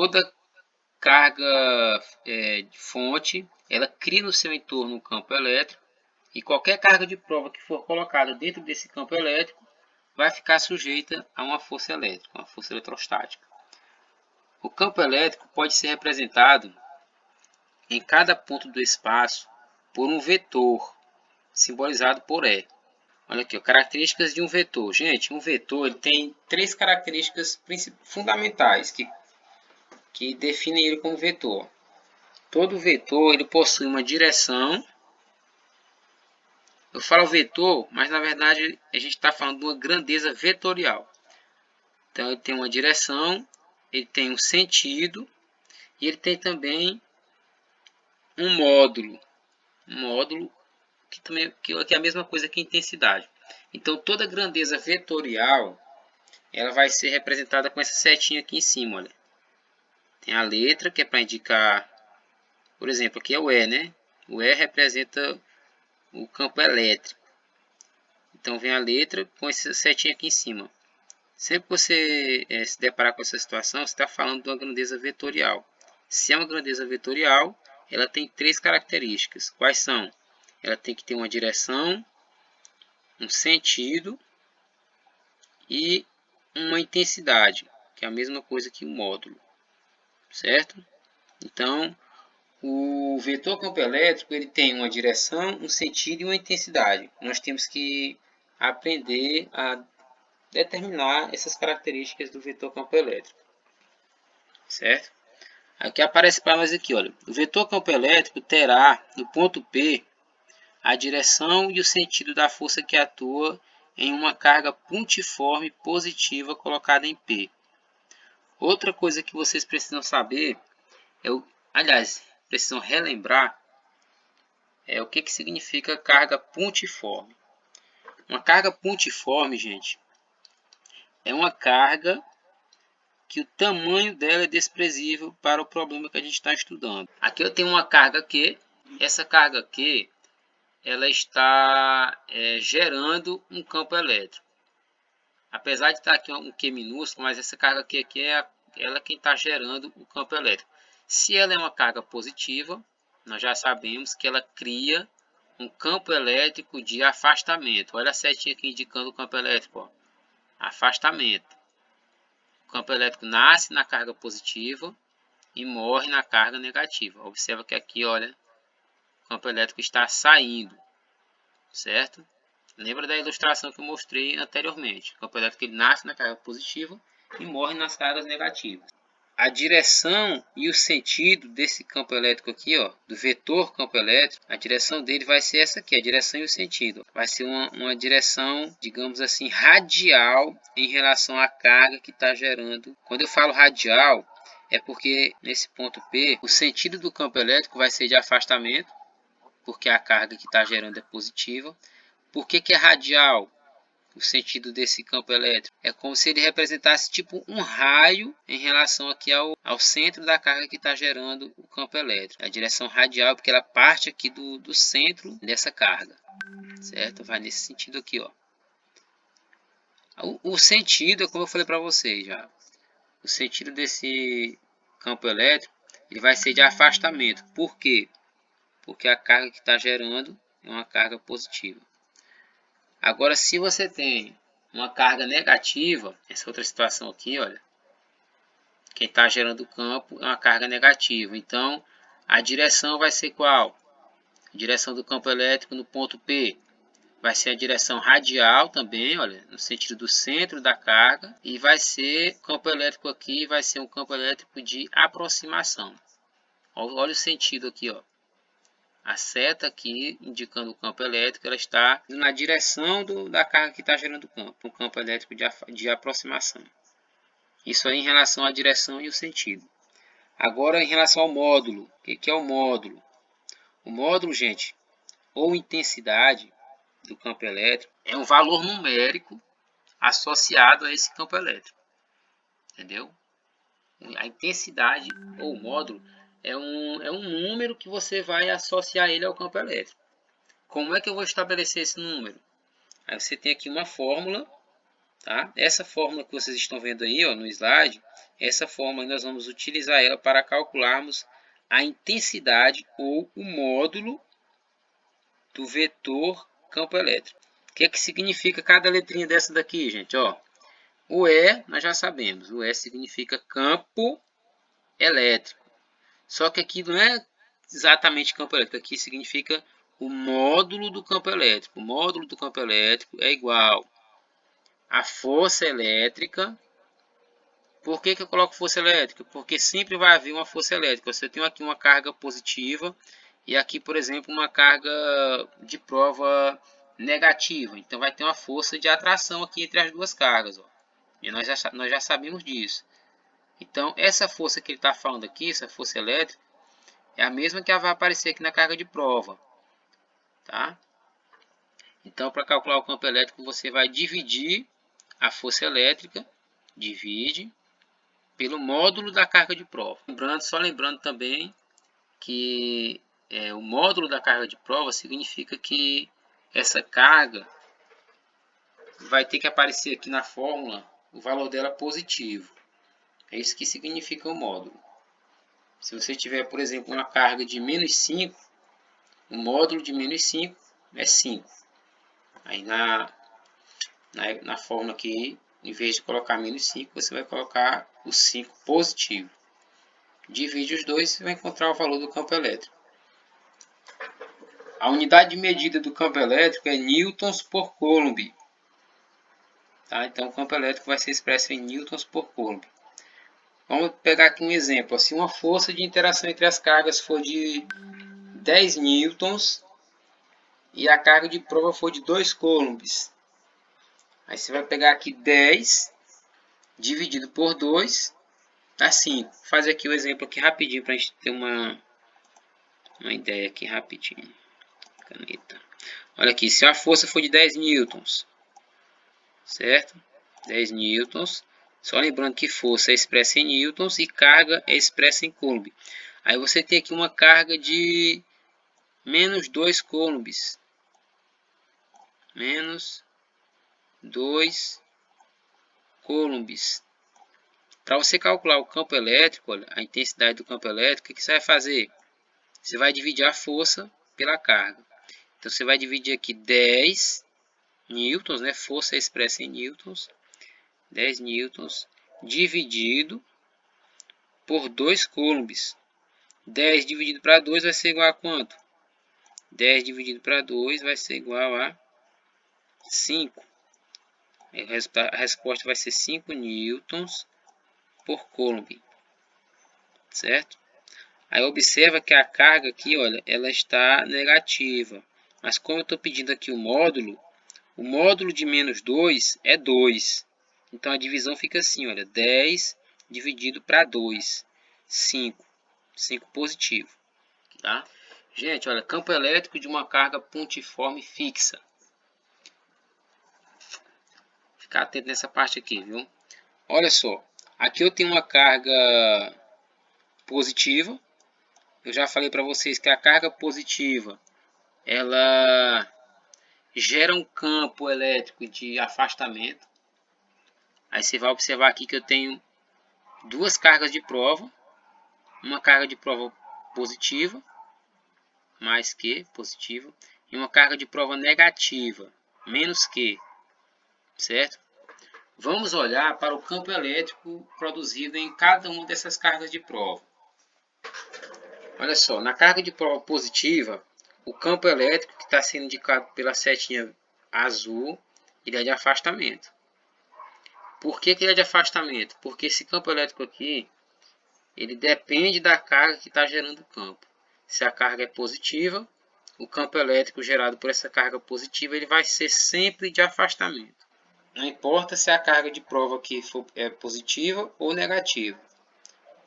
toda carga de fonte, ela cria no seu entorno um campo elétrico, e qualquer carga de prova que for colocada dentro desse campo elétrico vai ficar sujeita a uma força elétrica, uma força eletrostática. O campo elétrico pode ser representado em cada ponto do espaço por um vetor, simbolizado por E. Olha aqui, características de um vetor. Gente, um vetor ele tem três características fundamentais que definem ele como vetor. Todo vetor ele possui uma direção. Eu falo vetor, mas na verdade a gente está falando de uma grandeza vetorial. Então ele tem uma direção, ele tem um sentido e ele tem também um módulo. Um módulo que é a mesma coisa que intensidade. Então toda grandeza vetorial ela vai ser representada com essa setinha aqui em cima. Olha. Tem a letra que é para indicar, por exemplo, aqui é o E, né? O E representa o campo elétrico. Então vem a letra com essa setinha aqui em cima. Sempre que você se deparar com essa situação, você está falando de uma grandeza vetorial. Se é uma grandeza vetorial, ela tem três características. Quais são? Ela tem que ter uma direção, um sentido e uma intensidade, que é a mesma coisa que o módulo, certo? Então, o vetor campo elétrico ele tem uma direção, um sentido e uma intensidade. Nós temos que aprender a determinar essas características do vetor campo elétrico, certo? Aqui aparece para nós aqui, olha, o vetor campo elétrico terá no ponto P a direção e o sentido da força que atua em uma carga pontiforme positiva colocada em P. Outra coisa que vocês precisam saber precisam relembrar o que significa carga pontiforme. Uma carga pontiforme, gente, é uma carga que o tamanho dela é desprezível para o problema que a gente está estudando. Aqui eu tenho uma carga Q, essa carga Q ela está gerando um campo elétrico. Apesar de estar aqui um Q minúsculo, mas essa carga Q aqui é ela quem está gerando o campo elétrico. Se ela é uma carga positiva, nós já sabemos que ela cria um campo elétrico de afastamento. Olha a setinha aqui indicando o campo elétrico. Ó. Afastamento. O campo elétrico nasce na carga positiva e morre na carga negativa. Observa que aqui, olha, o campo elétrico está saindo, certo? Lembra da ilustração que eu mostrei anteriormente. O campo elétrico ele nasce na carga positiva e morre nas cargas negativas. A direção e o sentido desse campo elétrico aqui, ó, do vetor campo elétrico, a direção dele vai ser essa aqui, a direção e o sentido. Vai ser uma direção, digamos assim, radial em relação à carga que está gerando. Quando eu falo radial, é porque nesse ponto P, o sentido do campo elétrico vai ser de afastamento, porque a carga que está gerando é positiva. Por que é radial? O sentido desse campo elétrico é como se ele representasse tipo um raio em relação aqui ao centro da carga que está gerando o campo elétrico. A direção radial porque ela parte aqui do centro dessa carga, certo? Vai nesse sentido aqui, ó. O sentido é como eu falei para vocês já. O sentido desse campo elétrico ele vai ser de afastamento. Por quê? Porque a carga que está gerando é uma carga positiva. Agora, se você tem uma carga negativa, essa outra situação aqui, olha, quem está gerando o campo é uma carga negativa. Então, a direção vai ser qual? A direção do campo elétrico no ponto P vai ser a direção radial também, olha, no sentido do centro da carga. E vai ser, o campo elétrico aqui vai ser um campo elétrico de aproximação. Olha o sentido aqui, ó. A seta aqui, indicando o campo elétrico, ela está na direção da carga que está gerando o campo. Um campo elétrico de aproximação. Isso aí em relação à direção e o sentido. Agora, em relação ao módulo. O que é o módulo? O módulo, gente, ou intensidade do campo elétrico, é um valor numérico associado a esse campo elétrico. Entendeu? A intensidade ou módulo é um número que você vai associar ele ao campo elétrico. Como é que eu vou estabelecer esse número? Aí você tem aqui uma fórmula, tá? Essa fórmula que vocês estão vendo aí, ó, no slide, essa fórmula nós vamos utilizar ela para calcularmos a intensidade ou o módulo do vetor campo elétrico. O que é que significa cada letrinha dessa daqui, gente? Ó, o E nós já sabemos, o E significa campo elétrico. Só que aqui não é exatamente campo elétrico, aqui significa o módulo do campo elétrico. O módulo do campo elétrico é igual à força elétrica. Por que eu coloco força elétrica? Porque sempre vai haver uma força elétrica. Se eu tenho aqui uma carga positiva e aqui, por exemplo, uma carga de prova negativa, então vai ter uma força de atração aqui entre as duas cargas, ó. E nós já sabemos disso. Então, essa força que ele está falando aqui, essa força elétrica, é a mesma que vai aparecer aqui na carga de prova, tá? Então, para calcular o campo elétrico, você vai dividir a força elétrica, divide pelo módulo da carga de prova. Só lembrando também que o módulo da carga de prova significa que essa carga vai ter que aparecer aqui na fórmula o valor dela positivo. É isso que significa o módulo. Se você tiver, por exemplo, uma carga de menos 5, o módulo de menos 5 é 5. Aí na fórmula aqui, em vez de colocar menos 5, você vai colocar o 5 positivo. Divide os dois e vai encontrar o valor do campo elétrico. A unidade de medida do campo elétrico é newtons por coulomb. Tá? Então, o campo elétrico vai ser expresso em newtons por coulomb. Vamos pegar aqui um exemplo. Se uma força de interação entre as cargas for de 10 newtons e a carga de prova for de 2 coulombs. Aí você vai pegar aqui 10 dividido por 2 dá 5. Vou fazer aqui o exemplo aqui rapidinho para a gente ter uma ideia aqui rapidinho. Caneta. Olha aqui, se a força for de 10 newtons, certo? 10 newtons. Só lembrando que força é expressa em newtons e carga é expressa em coulomb. Aí você tem aqui uma carga de menos 2 coulombs. Menos 2 coulombs. Para você calcular o campo elétrico, olha, a intensidade do campo elétrico, o que você vai fazer? Você vai dividir a força pela carga. Então, você vai dividir aqui 10 newtons, né? Força é expressa em newtons. 10 newtons dividido por 2 coulombs. 10 dividido para 2 vai ser igual a quanto? 10 dividido para 2 vai ser igual a 5. A resposta vai ser 5 newtons por coulomb, certo? Aí observa que a carga aqui, olha, ela está negativa. Mas como eu estou pedindo aqui o módulo de menos 2 é 2. Então a divisão fica assim, olha, 10 dividido para 2, 5. 5 positivo, tá? Gente, olha, campo elétrico de uma carga pontiforme fixa. Ficar atento nessa parte aqui, viu? Olha só, aqui eu tenho uma carga positiva. Eu já falei para vocês que a carga positiva, ela gera um campo elétrico de afastamento. Aí você vai observar aqui que eu tenho duas cargas de prova. Uma carga de prova positiva, mais que positiva, e uma carga de prova negativa, menos que, certo? Vamos olhar para o campo elétrico produzido em cada uma dessas cargas de prova. Olha só, na carga de prova positiva, o campo elétrico que está sendo indicado pela setinha azul, ele é de afastamento. Por que ele é de afastamento? Porque esse campo elétrico aqui, ele depende da carga que está gerando o campo. Se a carga é positiva, o campo elétrico gerado por essa carga positiva, ele vai ser sempre de afastamento. Não importa se a carga de prova aqui é positiva ou negativa.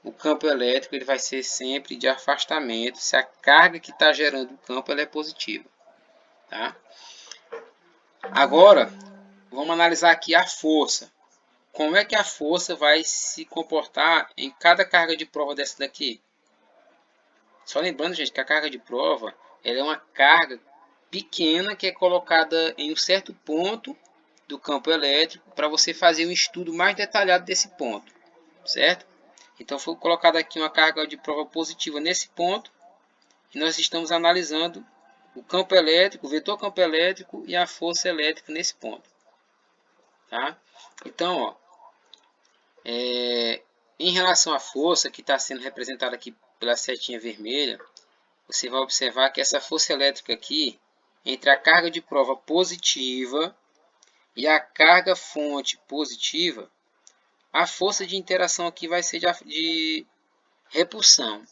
O campo elétrico ele vai ser sempre de afastamento se a carga que está gerando o campo ela é positiva. Tá? Agora, vamos analisar aqui a força. Como é que a força vai se comportar em cada carga de prova dessa daqui? Só lembrando, gente, que a carga de prova ela é uma carga pequena que é colocada em um certo ponto do campo elétrico para você fazer um estudo mais detalhado desse ponto, certo? Então foi colocada aqui uma carga de prova positiva nesse ponto, e nós estamos analisando o campo elétrico, o vetor campo elétrico e a força elétrica nesse ponto, tá? Então, ó, em relação à força que está sendo representada aqui pela setinha vermelha, você vai observar que essa força elétrica aqui, entre a carga de prova positiva e a carga fonte positiva, a força de interação aqui vai ser de repulsão.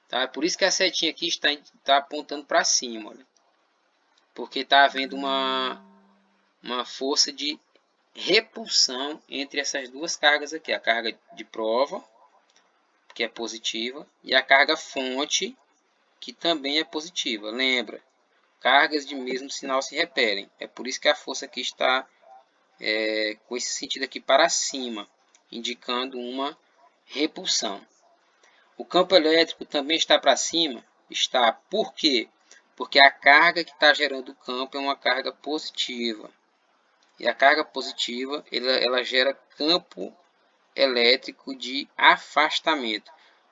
Tá? Por isso que a setinha aqui está apontando para cima, olha, porque está havendo uma força de repulsão entre essas duas cargas aqui, a carga de prova, que é positiva, e a carga fonte, que também é positiva. Lembra, cargas de mesmo sinal se repelem. É por isso que a força aqui está com esse sentido aqui para cima, indicando uma repulsão. O campo elétrico também está para cima. Está. Por quê? Porque a carga que está gerando o campo é uma carga positiva. E a carga positiva, ela gera campo elétrico de afastamento.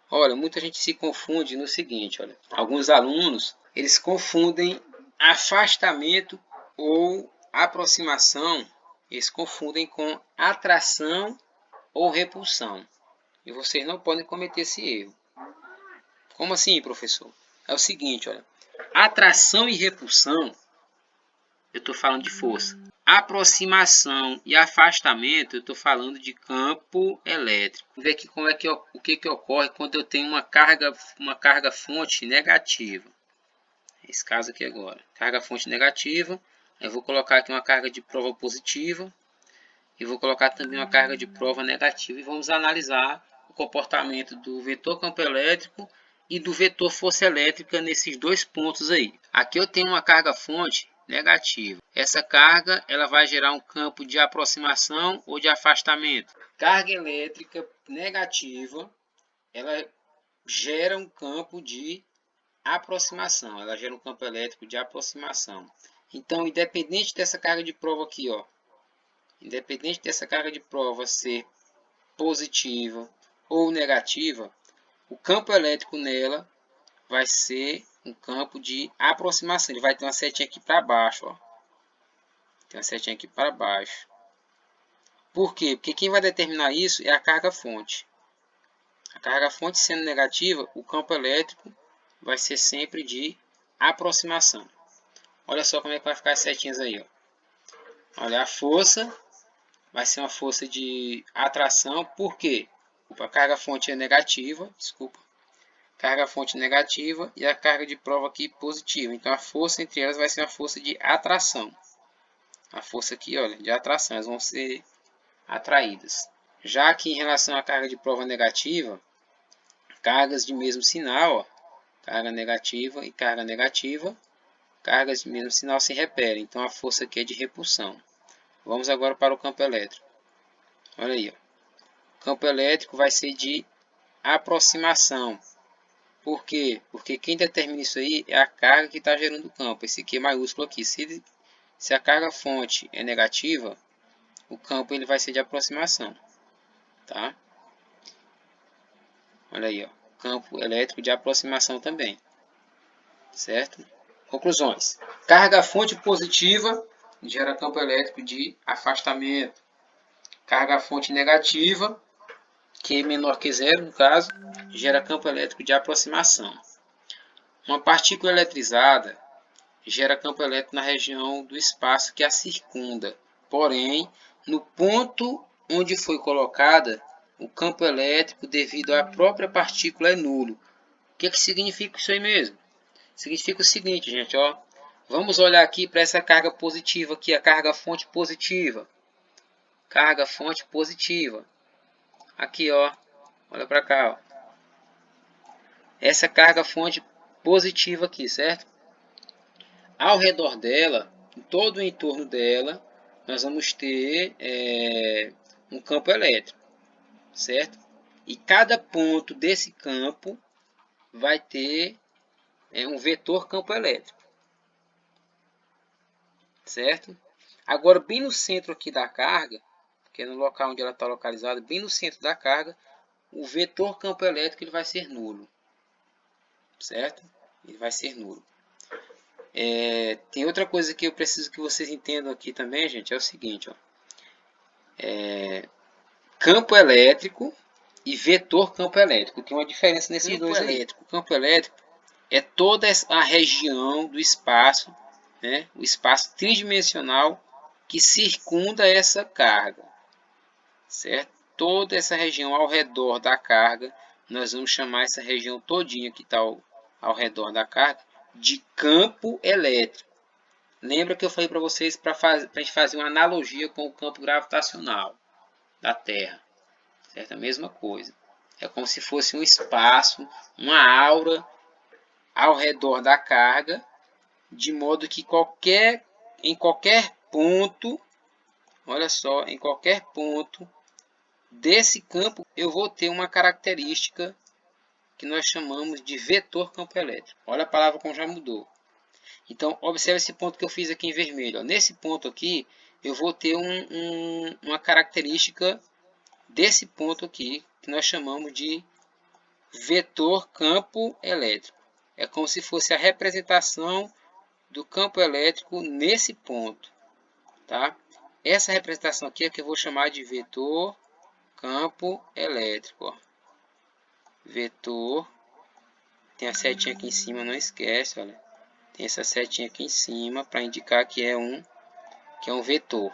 Olha, muita gente se confunde no seguinte, olha. Alguns alunos, eles confundem afastamento ou aproximação, eles confundem com atração ou repulsão. E vocês não podem cometer esse erro. Como assim, professor? É o seguinte, olha. Atração e repulsão, eu estou falando de força. Aproximação e afastamento, eu estou falando de campo elétrico. Vamos ver aqui o que ocorre quando eu tenho uma carga fonte negativa. Esse caso aqui agora. Carga fonte negativa. Eu vou colocar aqui uma carga de prova positiva. E vou colocar também uma carga de prova negativa. E vamos analisar o comportamento do vetor campo elétrico e do vetor força elétrica nesses dois pontos aí. Aqui eu tenho uma carga fonte negativa. Essa carga ela vai gerar um campo de aproximação ou de afastamento. Carga elétrica negativa, ela gera um campo de aproximação. Ela gera um campo elétrico de aproximação. Então, independente dessa carga de prova aqui, ó, independente dessa carga de prova ser positiva ou negativa, o campo elétrico nela vai ser um campo de aproximação. Ele vai ter uma setinha aqui para baixo, ó. Tem uma setinha aqui para baixo. Por quê? Porque quem vai determinar isso é a carga fonte. A carga fonte sendo negativa, o campo elétrico vai ser sempre de aproximação. Olha só como é que vai ficar as setinhas aí, ó. Olha, a força vai ser uma força de atração. Por quê? A carga fonte é negativa, desculpa. Carga fonte negativa e a carga de prova aqui positiva. Então a força entre elas vai ser uma força de atração. A força aqui, olha, de atração, elas vão ser atraídas. Já que em relação à carga de prova negativa, cargas de mesmo sinal, ó, carga negativa e carga negativa, cargas de mesmo sinal se repelem. Então a força aqui é de repulsão. Vamos agora para o campo elétrico. Olha aí, ó. O campo elétrico vai ser de aproximação. Por quê? Porque quem determina isso aí é a carga que está gerando o campo. Esse Q maiúsculo aqui. Se a carga fonte é negativa, o campo ele vai ser de aproximação. Tá? Olha aí, ó. Campo elétrico de aproximação também. Certo? Conclusões. Carga fonte positiva gera campo elétrico de afastamento. Carga fonte negativa, Q menor que zero, no caso, gera campo elétrico de aproximação. Uma partícula eletrizada gera campo elétrico na região do espaço que a circunda. Porém, no ponto onde foi colocada, o campo elétrico devido à própria partícula é nulo. O que significa isso aí mesmo? Significa o seguinte, gente, ó. Vamos olhar aqui para essa carga positiva aqui, a carga fonte positiva. Carga fonte positiva. Aqui, ó. Olha para cá, ó. Essa carga fonte positiva aqui, certo? Ao redor dela, em todo o entorno dela, nós vamos ter um campo elétrico, certo? E cada ponto desse campo vai ter um vetor campo elétrico, certo? Agora, bem no centro aqui da carga, que é no local onde ela está localizada, bem no centro da carga, o vetor campo elétrico ele vai ser nulo, certo? Ele vai ser nulo. Tem outra coisa que eu preciso que vocês entendam aqui também, gente, é o seguinte, ó. Campo elétrico e vetor campo elétrico. Tem uma diferença nesses dois aí. Campo elétrico é toda a região do espaço, né, o espaço tridimensional que circunda essa carga, certo? Toda essa região ao redor da carga, nós vamos chamar essa região todinha que está ao redor da carga de campo elétrico. Lembra que eu falei para vocês para a gente fazer uma analogia com o campo gravitacional da Terra, certo? A mesma coisa. É como se fosse um espaço, uma aura ao redor da carga, de modo que em qualquer ponto, olha só, em qualquer ponto desse campo eu vou ter uma característica que nós chamamos de vetor campo elétrico. Olha a palavra como já mudou. Então, observe esse ponto que eu fiz aqui em vermelho. Nesse ponto aqui, eu vou ter uma característica desse ponto aqui, que nós chamamos de vetor campo elétrico. É como se fosse a representação do campo elétrico nesse ponto, tá? Essa representação aqui é que eu vou chamar de vetor campo elétrico, ó. Vetor, tem a setinha aqui em cima, não esquece, olha. Tem essa setinha aqui em cima para indicar que é um vetor.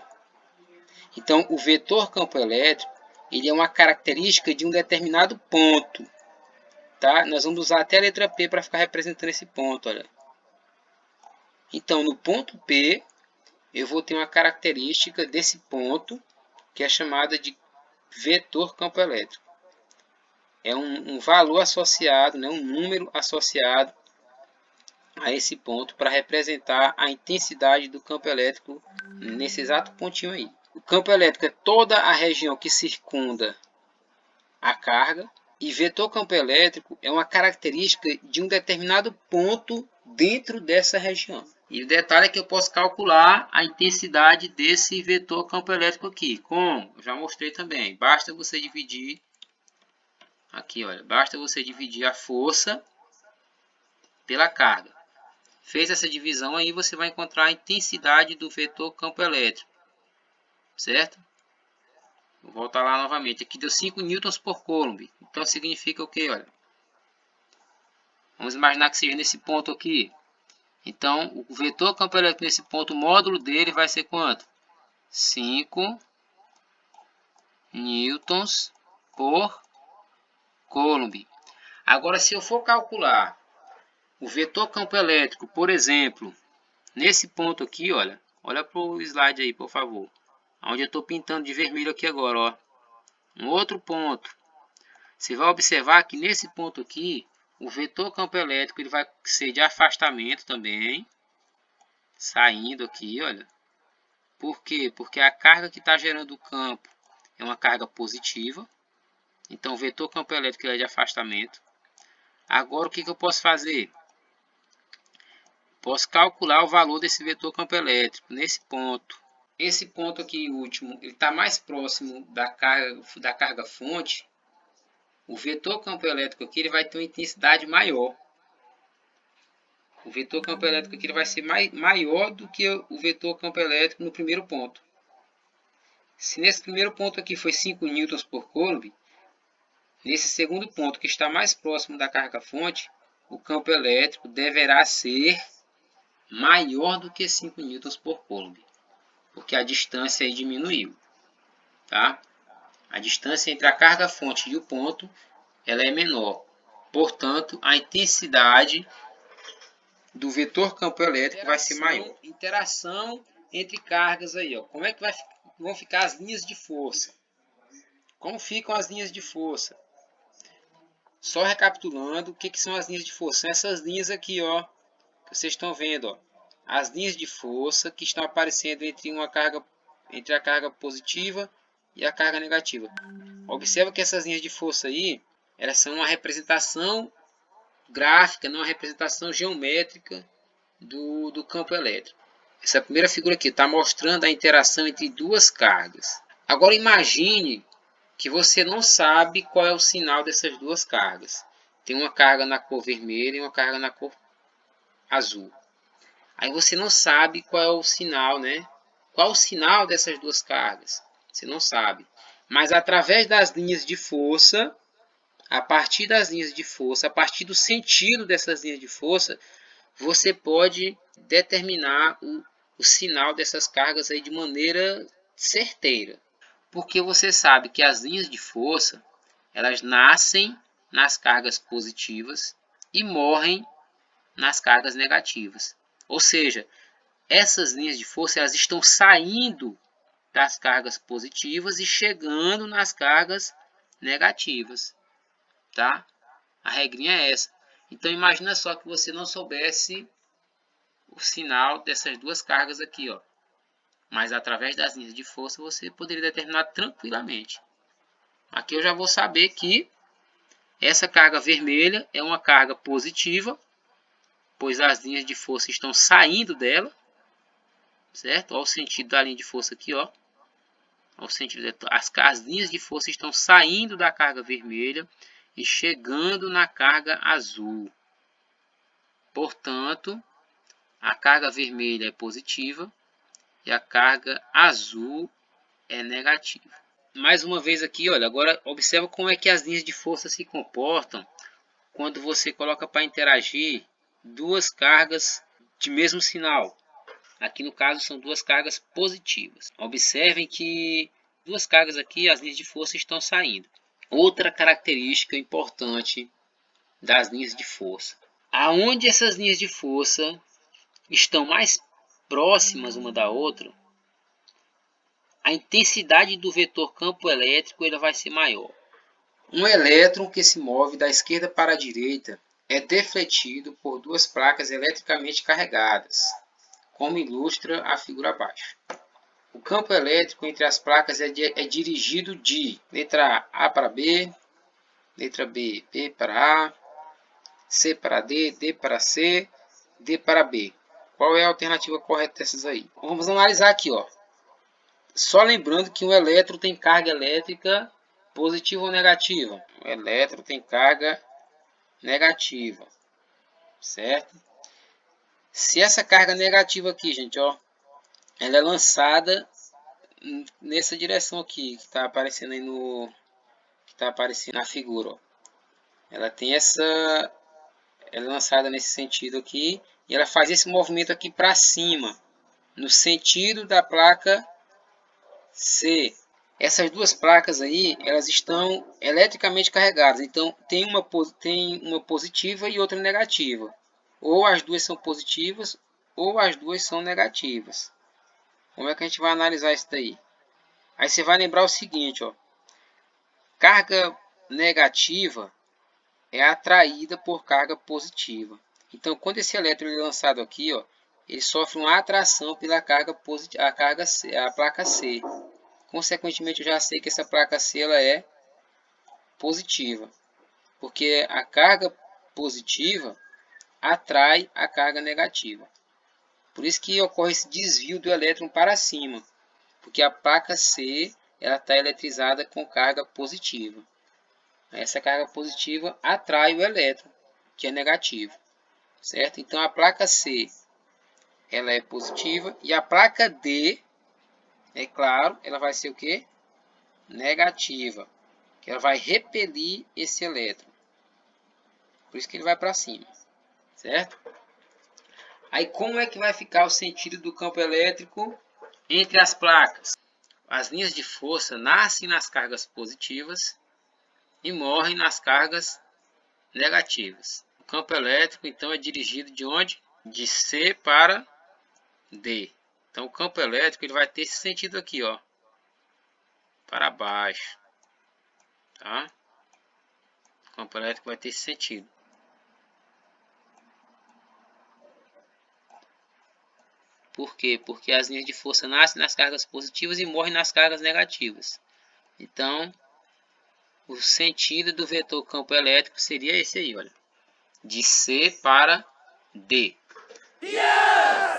Então, o vetor campo elétrico, ele é uma característica de um determinado ponto, tá? Nós vamos usar até a letra P para ficar representando esse ponto, olha. Então, no ponto P, eu vou ter uma característica desse ponto, que é chamada de vetor campo elétrico. É um valor associado, né, um número associado a esse ponto para representar a intensidade do campo elétrico nesse exato pontinho aí. O campo elétrico é toda a região que circunda a carga, e vetor campo elétrico é uma característica de um determinado ponto dentro dessa região. E o detalhe é que eu posso calcular a intensidade desse vetor campo elétrico aqui. Como? Eu já mostrei também. Basta você dividir aqui, olha, basta você dividir a força pela carga. Fez essa divisão aí, você vai encontrar a intensidade do vetor campo elétrico, certo? Vou voltar lá novamente. Aqui deu 5 newtons por coulomb. Então significa o que? Olha, vamos imaginar que seja nesse ponto aqui. Então, o vetor campo elétrico nesse ponto, o módulo dele vai ser quanto? 5 newtons por coulomb. Agora, se eu for calcular o vetor campo elétrico, por exemplo, nesse ponto aqui, olha para o slide aí, por favor. Onde eu estou pintando de vermelho aqui agora, ó. Um outro ponto. Você vai observar que nesse ponto aqui, o vetor campo elétrico ele vai ser de afastamento também, saindo aqui, olha. Por quê? Porque a carga que está gerando o campo é uma carga positiva. Então, o vetor campo elétrico é de afastamento. Agora, o que eu posso fazer? Posso calcular o valor desse vetor campo elétrico nesse ponto. Esse ponto aqui último, ele está mais próximo da carga fonte. O vetor campo elétrico aqui ele vai ter uma intensidade maior. O vetor campo elétrico aqui ele vai ser maior do que o vetor campo elétrico no primeiro ponto. Se nesse primeiro ponto aqui foi 5 newtons por coulomb, nesse segundo ponto que está mais próximo da carga fonte, o campo elétrico deverá ser maior do que 5 newtons por coulomb, porque a distância aí diminuiu, tá? A distância entre a carga fonte e o ponto ela é menor. Portanto, a intensidade do vetor campo elétrico vai ser maior. Interação entre cargas aí, ó. Como é que vão ficar as linhas de força? Como ficam as linhas de força? Só recapitulando, o que são as linhas de força? São essas linhas aqui, ó, que vocês estão vendo, ó. As linhas de força que estão aparecendo entre a carga positiva e a carga negativa. Observa que essas linhas de força aí, elas são uma representação gráfica, não uma representação geométrica do campo elétrico. Essa primeira figura aqui está mostrando a interação entre duas cargas. Agora imagine que você não sabe qual é o sinal dessas duas cargas. Tem uma carga na cor vermelha e uma carga na cor azul. Aí você não sabe qual é o sinal, né? Qual o sinal dessas duas cargas? Você não sabe. Mas através das linhas de força, a partir das linhas de força, a partir do sentido dessas linhas de força, você pode determinar o sinal dessas cargas aí de maneira certeira. Porque você sabe que as linhas de força, elas nascem nas cargas positivas e morrem nas cargas negativas. Ou seja, essas linhas de força elas estão saindo das cargas positivas e chegando nas cargas negativas, tá? A regrinha é essa. Então imagina só que você não soubesse o sinal dessas duas cargas aqui, ó. Mas através das linhas de força você poderia determinar tranquilamente. Aqui eu já vou saber que essa carga vermelha é uma carga positiva, pois as linhas de força estão saindo dela, certo? Olha o sentido da linha de força aqui, ó. Olha o sentido, as linhas de força estão saindo da carga vermelha e chegando na carga azul. Portanto, a carga vermelha é positiva e a carga azul é negativa. Mais uma vez aqui, olha, agora observa como é que as linhas de força se comportam quando você coloca para interagir duas cargas de mesmo sinal. Aqui no caso são duas cargas positivas. Observem que duas cargas aqui, as linhas de força estão saindo. Outra característica importante das linhas de força. Aonde essas linhas de força estão mais próximas uma da outra, a intensidade do vetor campo elétrico ele vai ser maior. Um elétron que se move da esquerda para a direita é defletido por duas placas eletricamente carregadas, como ilustra a figura abaixo. O campo elétrico entre as placas é dirigido de letra A para B, letra B, B para A, C para D, D para C, D para B. Qual é a alternativa correta dessas aí? Vamos analisar aqui, ó. Só lembrando que um elétron tem carga elétrica positiva ou negativa. O elétron tem carga negativa, certo? Se essa carga negativa aqui, gente, ó, ela é lançada nessa direção aqui, que está aparecendo aí que está aparecendo na figura, ó. Ela tem ela é lançada nesse sentido aqui, e ela faz esse movimento aqui para cima, no sentido da placa C. Essas duas placas aí, elas estão eletricamente carregadas, então tem uma positiva e outra negativa. Ou as duas são positivas, ou as duas são negativas. Como é que a gente vai analisar isso daí? Aí você vai lembrar o seguinte, ó. Carga negativa é atraída por carga positiva. Então, quando esse elétron é lançado aqui, ó, ele sofre uma atração pela carga positiva, a placa C. Consequentemente, eu já sei que essa placa C ela é positiva, porque a carga positiva atrai a carga negativa. Por isso que ocorre esse desvio do elétron para cima, porque a placa C ela está eletrizada com carga positiva. Essa carga positiva atrai o elétron, que é negativo, certo? Então a placa C ela é positiva e a placa D, é claro, ela vai ser o que? Negativa, que ela vai repelir esse elétron. Por isso que ele vai para cima, certo? Aí como é que vai ficar o sentido do campo elétrico entre as placas? As linhas de força nascem nas cargas positivas e morrem nas cargas negativas. O campo elétrico então é dirigido de onde? De C para D. Então o campo elétrico ele vai ter esse sentido aqui, ó, para baixo, tá? O campo elétrico vai ter esse sentido. Por quê? Porque as linhas de força nascem nas cargas positivas e morrem nas cargas negativas. Então, o sentido do vetor campo elétrico seria esse aí, olha. De C para D. Yeah!